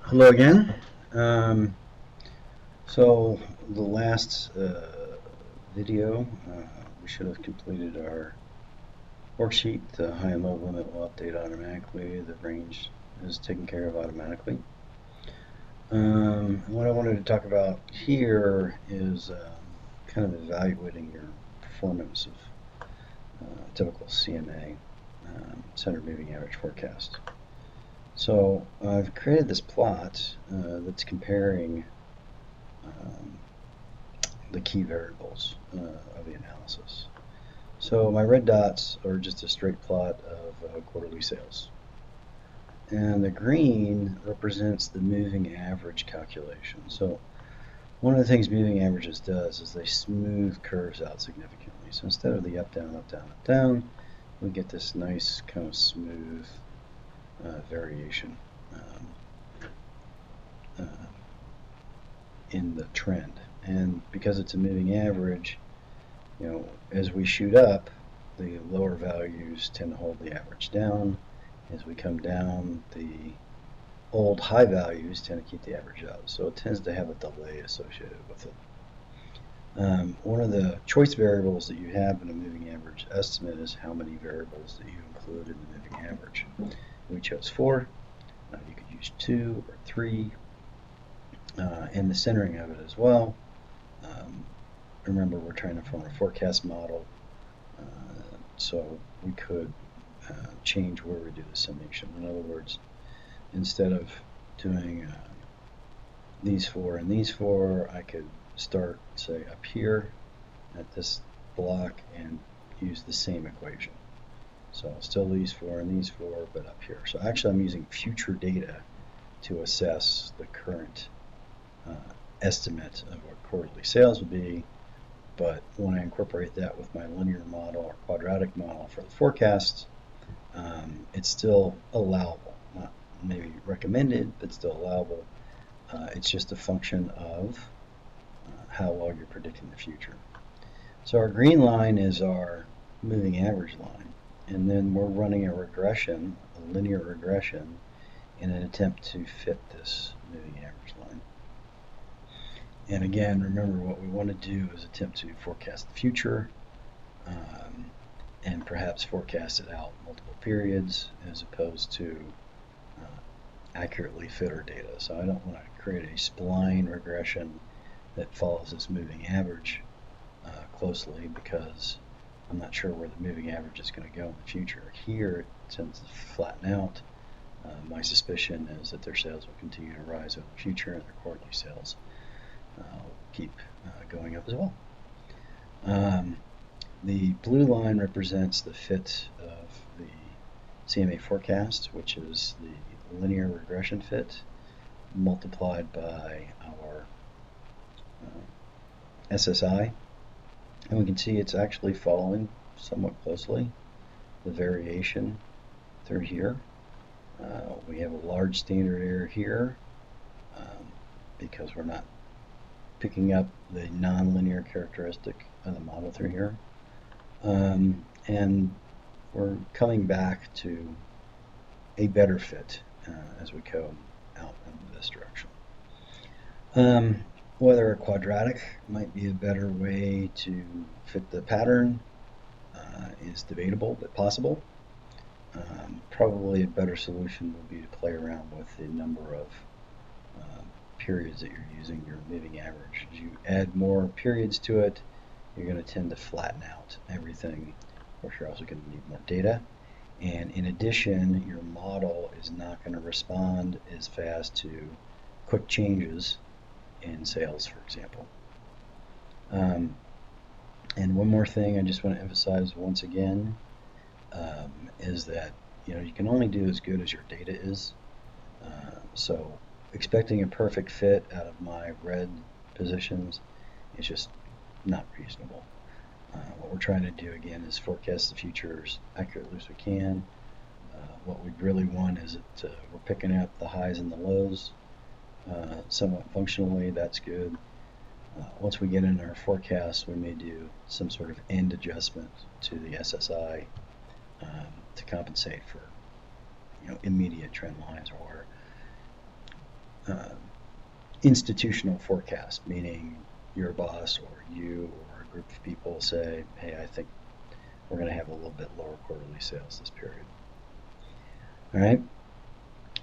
Hello again. Um, so the last video, we should have completed our worksheet. The high and low limit will update automatically. The range is taken care of automatically. What I wanted to talk about here is kind of evaluating your performance of typical CMA, Center Moving Average Forecast. So I've created this plot that's comparing the key variables of the analysis. So my red dots are just a straight plot of quarterly sales. And the green represents the moving average calculation. So one of the things moving averages does is they smooth curves out significantly. So instead of the up, down, up, down, up, down, we get this nice kind of smooth variation in the trend. And because it's a moving average, as we shoot up, the lower values tend to hold the average down. As we come down, the old high values tend to keep the average up. So it tends to have a delay associated with it. One of the choice variables that you have in a moving average estimate is how many variables that you include in the moving average. We chose 4. You could use 2 or 3. And the centering of it as well. Remember, we're trying to form a forecast model, so we could change where we do the summation. In other words, instead of doing these 4 and these 4, I could start, say, up here at this block and use the same equation. So still these 4 and these 4, but up here. So actually I'm using future data to assess the current estimate of what quarterly sales would be, but when I incorporate that with my linear model or quadratic model for the forecast, it's still allowable. Not maybe recommended, but still allowable. It's just a function of how well you're predicting the future. So our green line is our moving average line, and then we're running a regression, a linear regression, in an attempt to fit this moving average line. And again, remember, what we want to do is attempt to forecast the future and perhaps forecast it out multiple periods as opposed to accurately fit our data. So I don't want to create a spline regression that follows this moving average closely, because I'm not sure where the moving average is going to go in the future. Here it tends to flatten out. My suspicion is that their sales will continue to rise over the future, and their quarterly sales keep going up as well. The blue line represents the fit of the CMA forecast, which is the linear regression fit multiplied by our SSI, and we can see it's actually following somewhat closely the variation through here. We have a large standard error here because we're not picking up the nonlinear characteristic of the model through here. And we're coming back to a better fit as we go out in this direction. Whether a quadratic might be a better way to fit the pattern is debatable, but possible. Probably a better solution would be to play around with the number of periods that you're using your moving average. As you add more periods to it, you're going to tend to flatten out everything. Of course, you're also going to need more data. And in addition, your model is not going to respond as fast to quick changes in sales, for example. And one more thing I just want to emphasize once again is that you can only do as good as your data is. So expecting a perfect fit out of my red positions is just not reasonable. What we're trying to do again is forecast the future as accurately as we can. What we really want is that we're picking up the highs and the lows somewhat functionally. That's good. Once we get in our forecast, we may do some sort of end adjustment to the SSI to compensate for immediate trend lines, or institutional forecast, meaning your boss or you or a group of people say, hey, I think we're going to have a little bit lower quarterly sales this period. All right.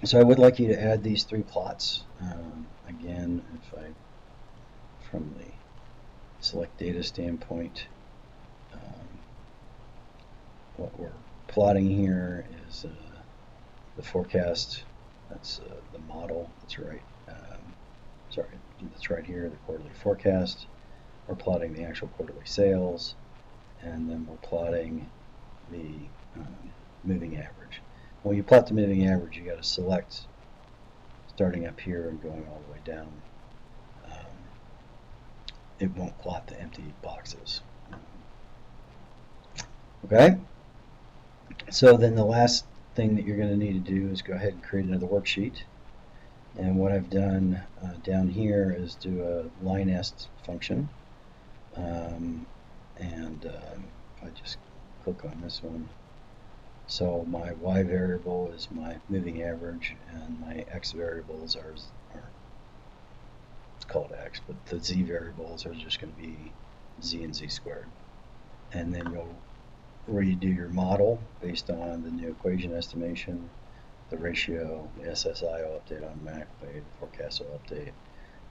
So I would like you to add these three plots. Again, if I, from the select data standpoint, what we're plotting here is the forecast. That's the model. That's right. Sorry, that's right here, the quarterly forecast. We're plotting the actual quarterly sales, and then we're plotting the moving average. When you plot the moving average, you got to select starting up here and going all the way down. It won't plot the empty boxes. Okay? So then the last thing that you're going to need to do is go ahead and create another worksheet. And what I've done down here is do a linest function. I just click on this one. So my y variable is my moving average, and my x variables are it's called x, but the z variables are just going to be z and z squared. And then you'll redo your model based on the new equation estimation, the ratio, the SSI will update automatically, the forecast will update,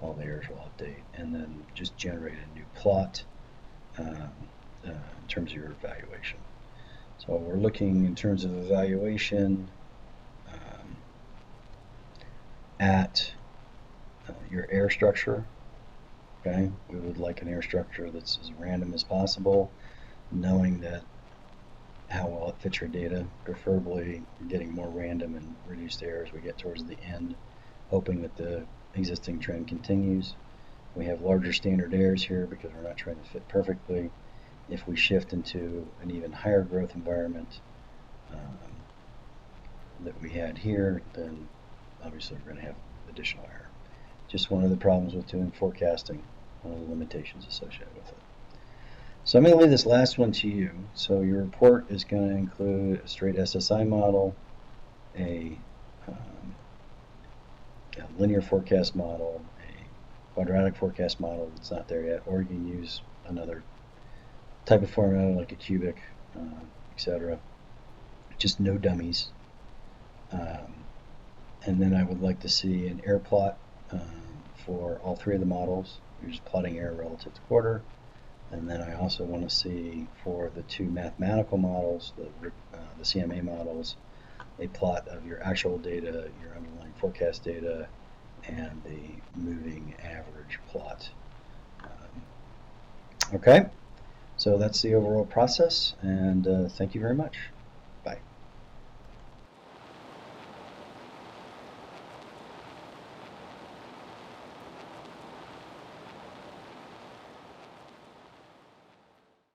all the errors will update, and then just generate a new plot in terms of your evaluation. So we're looking in terms of evaluation at your error structure. Okay, we would like an error structure that's as random as possible, knowing that how well it fits your data, preferably getting more random and reduced errors as we get towards the end, hoping that the existing trend continues. We have larger standard errors here because we're not trying to fit perfectly. If we shift into an even higher growth environment that we had here, then obviously we're going to have additional error. Just one of the problems with doing forecasting, one of the limitations associated with it. So I'm going to leave this last one to you. So your report is going to include a straight SSI model, a linear forecast model, a quadratic forecast model that's not there yet, or you can use another type of formula like a cubic, etc. Just no dummies. And then I would like to see an error plot for all three of the models. You're just plotting error relative to quarter. And then I also want to see for the two mathematical models, the CMA models, a plot of your actual data, your underlying forecast data, and the moving average plot. Okay, so that's the overall process, and thank you very much.